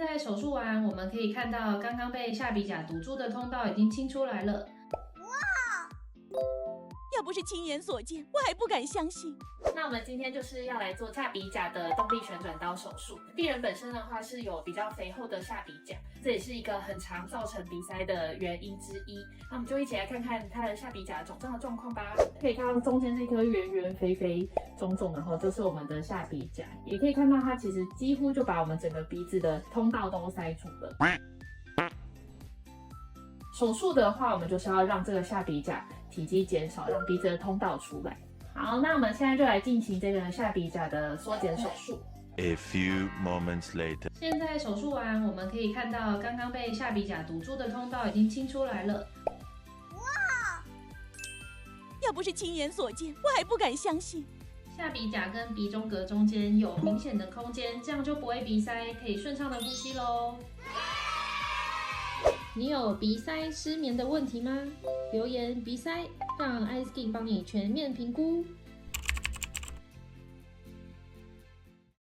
在手术完，我们可以看到刚刚被下鼻甲堵住的通道已经清出来了。要不是亲眼所见，我还不敢相信。那我们今天就是要来做下鼻甲的动力旋转刀手术。病人本身的话是有比较肥厚的下鼻甲，这也是一个很常造成鼻塞的原因之一。那我们就一起来看看他的下鼻甲肿胀的状况吧。可以看到中间这颗圆圆肥肥肿肿的哈，就是我们的下鼻甲。也可以看到它其实几乎就把我们整个鼻子的通道都塞住了。手术的话，我们就是要让这个下鼻甲体积减少，让鼻子的通道出来。好，那我们现在就来进行这个下鼻甲的缩减手术。A few moments later. 现在手术完，我们可以看到刚刚被下鼻甲堵住的通道已经清出来了。要不是亲眼所见，我还不敢相信。下鼻甲跟鼻中隔中间有明显的空间，这样就不会鼻塞，可以顺畅的呼吸咯。你有鼻塞、失眠的问题吗？留言鼻塞，让 iSkin 帮你全面评估。